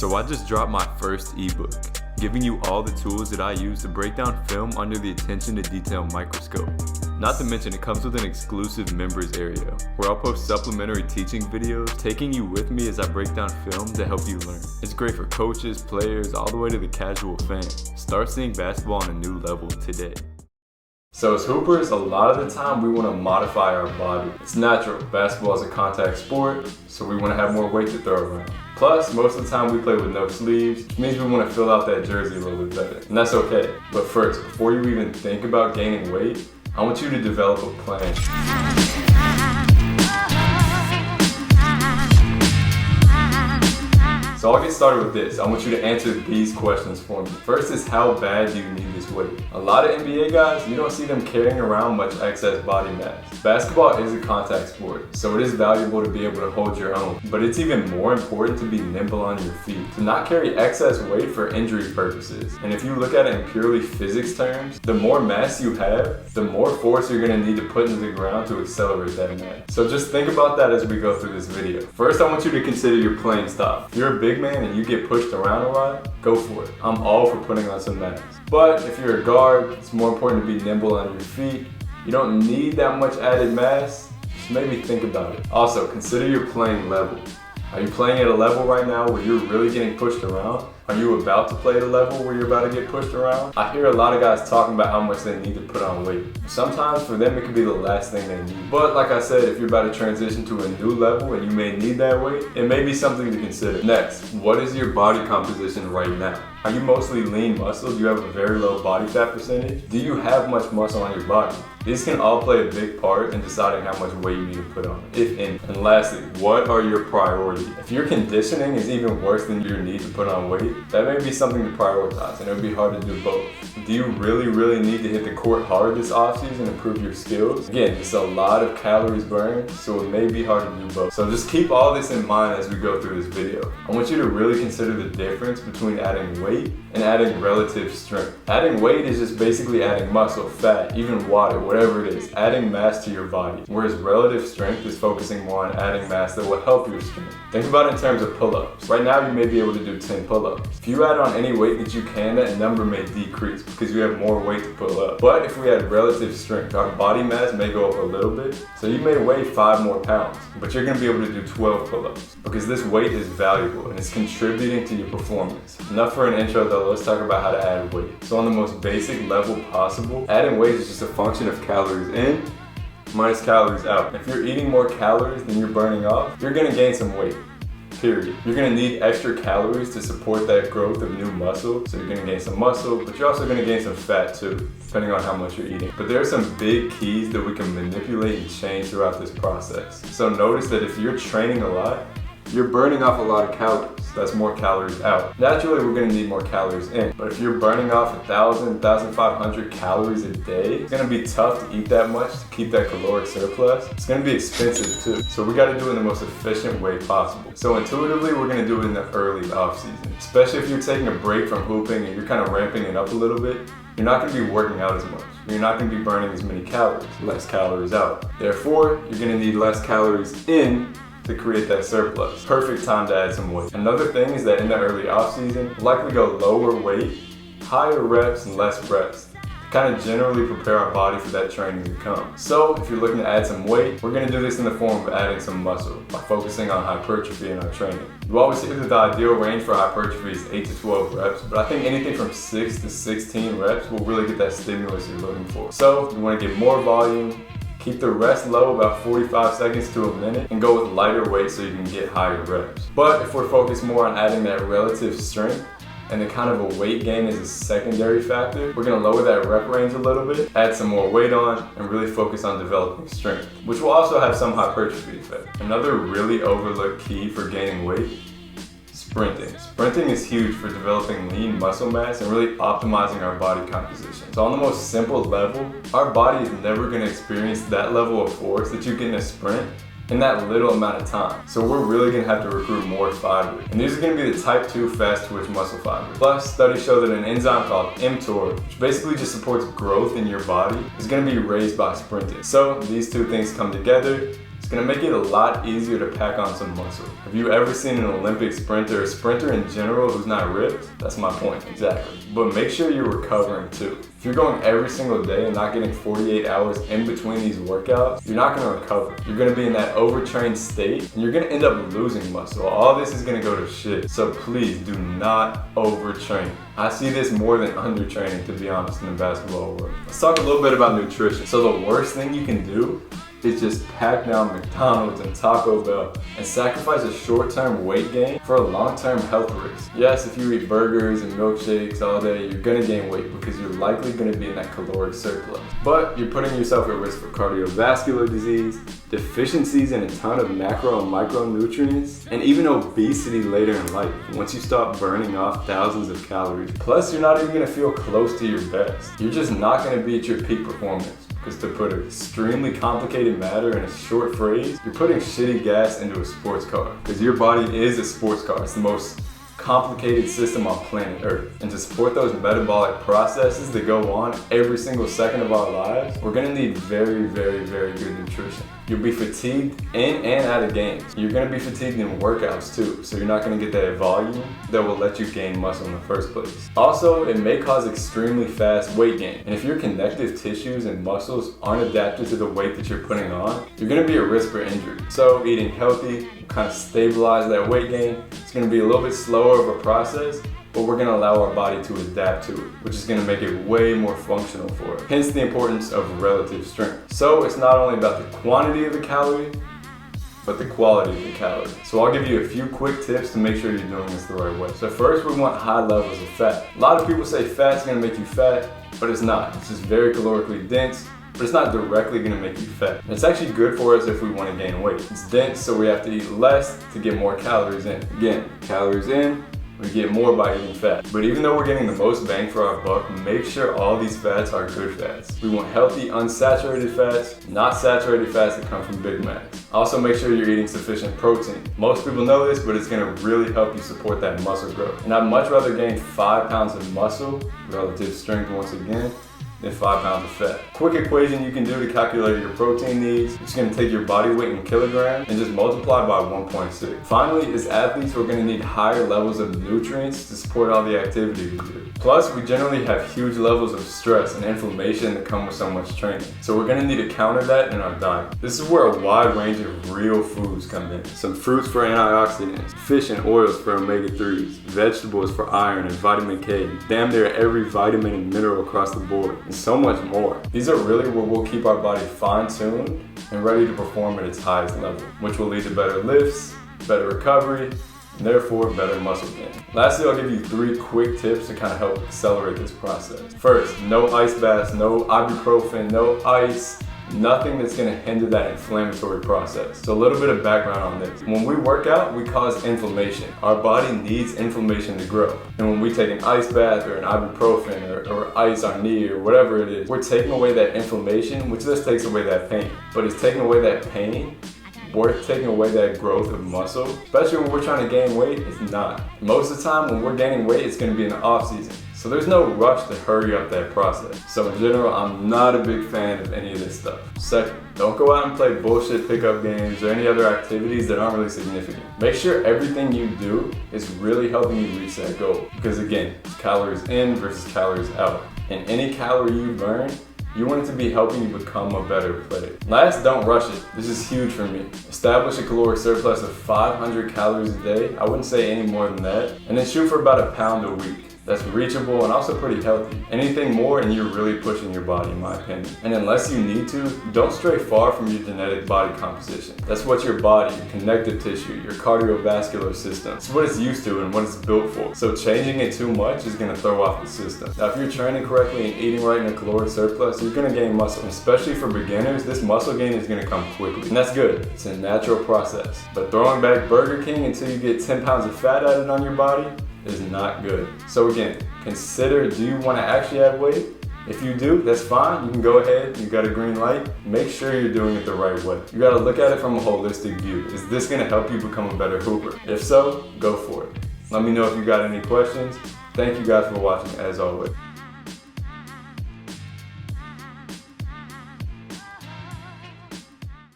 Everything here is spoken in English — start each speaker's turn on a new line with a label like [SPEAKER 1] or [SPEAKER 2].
[SPEAKER 1] So I just dropped my first ebook, giving you all the tools that I use to break down film under the attention to detail microscope. Not to mention it comes with an exclusive members area, where I'll post supplementary teaching videos, taking you with me as I break down film to help you learn. It's great for coaches, players, all the way to the casual fan. Start seeing basketball on a new level today. So as hoopers, a lot of the time we want to modify our body. It's natural. Basketball is a contact sport, so we want to have more weight to throw around. Plus, most of the time we play with no sleeves, which means we want to fill out that jersey a little bit better. And that's okay. But first, before you even think about gaining weight, I want you to develop a plan. So I'll get started with this. I want you to answer these questions for me. First is, how bad do you need this weight? A lot of NBA guys, you don't see them carrying around much excess body mass. Basketball is a contact sport, so it is valuable to be able to hold your own. But it's even more important to be nimble on your feet, to not carry excess weight for injury purposes. And if you look at it in purely physics terms, the more mass you have, the more force you're gonna need to put into the ground to accelerate that mass. So just think about that as we go through this video. First, I want you to consider your playing style. If you're a big man and you get pushed around a lot, go for it. I'm all for putting on some mass. But if you're a guard, it's more important to be nimble on your feet. You don't need that much added mass. Just maybe think about it. Also, consider your playing level. Are you playing at a level right now where you're really getting pushed around? Are you about to play at a level where you're about to get pushed around? I hear a lot of guys talking about how much they need to put on weight. Sometimes for them it could be the last thing they need. But like I said, if you're about to transition to a new level and you may need that weight, it may be something to consider. Next, what is your body composition right now? Are you mostly lean muscle? Do you have a very low body fat percentage? Do you have much muscle on your body? These can all play a big part in deciding how much weight you need to put on, if any. And lastly, what are your priorities? If your conditioning is even worse than your need to put on weight, that may be something to prioritize, and it would be hard to do both. Do you really need to hit the court hard this offseason and improve your skills? Again, it's a lot of calories burned, so it may be hard to do both. So just keep all this in mind as we go through this video. I want you to really consider the difference between adding weight and adding relative strength. Adding weight is just basically adding muscle, fat, even water, whatever it is, adding mass to your body. Whereas relative strength is focusing more on adding mass that will help your strength. Think about it in terms of pull-ups. Right now you may be able to do 10 pull-ups. If you add on any weight that you can, that number may decrease because you have more weight to pull up. But if we add relative strength, our body mass may go up a little bit. So you may weigh 5 more pounds, but you're gonna be able to do 12 pull-ups because this weight is valuable and it's contributing to your performance. Enough for an intro though, let's talk about how to add weight. So on the most basic level possible, adding weight is just a function of calories in minus calories out. If you're eating more calories than you're burning off, you're gonna gain some weight. Period. You're gonna need extra calories to support that growth of new muscle, so you're gonna gain some muscle, but you're also gonna gain some fat too, depending on how much you're eating. But there are some big keys that we can manipulate and change throughout this process. So notice that if you're training a lot, you're burning off a lot of calories. That's more calories out. Naturally, we're gonna need more calories in. But if you're burning off 1,000, 1,500 calories a day, it's gonna be tough to eat that much to keep that caloric surplus. It's gonna be expensive too. So we gotta do it in the most efficient way possible. So intuitively, we're gonna do it in the early off season. Especially if you're taking a break from hooping and you're kind of ramping it up a little bit, you're not gonna be working out as much. You're not gonna be burning as many calories, less calories out. Therefore, you're gonna need less calories in to create that surplus. Perfect time to add some weight. Another thing is that in the early off season, likely go lower weight, higher reps, and less reps. Kind of generally prepare our body for that training to come. So if you're looking to add some weight, we're gonna do this in the form of adding some muscle by focusing on hypertrophy in our training. You always hear that the ideal range for hypertrophy is 8 to 12 reps, but I think anything from 6 to 16 reps will really get that stimulus you're looking for. So you wanna get more volume, keep the rest low, about 45 seconds to a minute, and go with lighter weight so you can get higher reps. But if we're focused more on adding that relative strength, and the kind of a weight gain is a secondary factor, we're gonna lower that rep range a little bit, add some more weight on, and really focus on developing strength, which will also have some hypertrophy effect. Another really overlooked key for gaining weight, sprinting. Sprinting is huge for developing lean muscle mass and really optimizing our body composition. So on the most simple level, our body is never gonna experience that level of force that you get in a sprint in that little amount of time. So we're really gonna have to recruit more fiber. And these are gonna be the type 2 fast twitch muscle fibers. Plus, studies show that an enzyme called mTOR, which basically just supports growth in your body, is gonna be raised by sprinting. So these two things come together It's gonna make it a lot easier to pack on some muscle. Have you ever seen an Olympic sprinter, or a sprinter in general, who's not ripped? That's my point, exactly. But make sure you're recovering too. If you're going every single day and not getting 48 hours in between these workouts, you're not gonna recover. You're gonna be in that overtrained state and you're gonna end up losing muscle. All this is gonna go to shit. So please do not overtrain. I see this more than undertraining, to be honest, in the basketball world. Let's talk a little bit about nutrition. So the worst thing you can do is just pack down McDonald's and Taco Bell and sacrifice a short-term weight gain for a long-term health risk. Yes, if you eat burgers and milkshakes all day, you're gonna gain weight because you're likely gonna be in that caloric surplus. But you're putting yourself at risk for cardiovascular disease, deficiencies in a ton of macro and micronutrients, and even obesity later in life once you start burning off thousands of calories. Plus, you're not even gonna feel close to your best. You're just not gonna be at your peak performance. Because to put extremely complicated matter in a short phrase, you're putting shitty gas into a sports car. Because your body is a sports car. It's the most complicated system on planet Earth. And to support those metabolic processes that go on every single second of our lives, we're gonna need very, very, very good nutrition. You'll be fatigued in and out of games. You're gonna be fatigued in workouts too, so you're not gonna get that volume that will let you gain muscle in the first place. Also, it may cause extremely fast weight gain. And if your connective tissues and muscles aren't adapted to the weight that you're putting on, you're gonna be at risk for injury. So eating healthy will kind of stabilize that weight gain. It's gonna be a little bit slower of a process, but we're gonna allow our body to adapt to it, which is gonna make it way more functional for it. Hence the importance of relative strength. So it's not only about the quantity of the calorie, but the quality of the calorie. So I'll give you a few quick tips to make sure you're doing this the right way. So first, we want high levels of fat. A lot of people say fat's gonna make you fat, but it's not. It's just very calorically dense, but it's not directly gonna make you fat. And it's actually good for us if we wanna gain weight. It's dense, so we have to eat less to get more calories in. Again, calories in, we get more by eating fat. But even though we're getting the most bang for our buck, make sure all these fats are good fats. We want healthy, unsaturated fats, not saturated fats that come from Big Macs. Also, make sure you're eating sufficient protein. Most people know this, but it's gonna really help you support that muscle growth. And I'd much rather gain 5 pounds of muscle, relative strength once again, than 5 pounds of fat. Quick equation you can do to calculate your protein needs. It's gonna take your body weight in kilograms and just multiply by 1.6. Finally, as athletes, we're gonna need higher levels of nutrients to support all the activity we do. Plus, we generally have huge levels of stress and inflammation that come with so much training. So we're gonna need to counter that in our diet. This is where a wide range of real foods come in. Some fruits for antioxidants, fish and oils for omega-3s, vegetables for iron and vitamin K, damn near every vitamin and mineral across the board, and so much more. These are really where we'll keep our body fine-tuned and ready to perform at its highest level, which will lead to better lifts, better recovery, and therefore better muscle gain. Lastly, I'll give you 3 quick tips to kind of help accelerate this process. First, no ice baths, no ibuprofen, no ice, nothing that's gonna hinder that inflammatory process. So a little bit of background on this. When we work out, we cause inflammation. Our body needs inflammation to grow. And when we take an ice bath or an ibuprofen or ice our knee or whatever it is, we're taking away that inflammation, which just takes away that pain. But it's taking away that pain worth taking away that growth of muscle, especially when we're trying to gain weight. It's not. Most of the time when we're gaining weight, it's gonna be in the off season. So there's no rush to hurry up that process. So in general, I'm not a big fan of any of this stuff. Second, don't go out and play bullshit pickup games or any other activities that aren't really significant. Make sure everything you do is really helping you reach that goal. Because again, it's calories in versus calories out. And any calorie you burn, you want it to be helping you become a better player. Last, don't rush it. This is huge for me. Establish a caloric surplus of 500 calories a day. I wouldn't say any more than that. And then shoot for about a pound a week. That's reachable and also pretty healthy. Anything more and you're really pushing your body, in my opinion. And unless you need to, don't stray far from your genetic body composition. That's what your body, your connective tissue, your cardiovascular system, it's what it's used to and what it's built for. So changing it too much is gonna throw off the system. Now if you're training correctly and eating right in a caloric surplus, you're gonna gain muscle. And especially for beginners, this muscle gain is gonna come quickly. And that's good, it's a natural process. But throwing back Burger King until you get 10 pounds of fat added on your body is not good. So again, consider, do you want to actually add weight? If you do, that's fine. You can go ahead, you got a green light. Make sure you're doing it the right way. You got to look at it from a holistic view. Is this going to help you become a better hooper? If so, go for it. Let me know if you got any questions. Thank you guys for watching as always.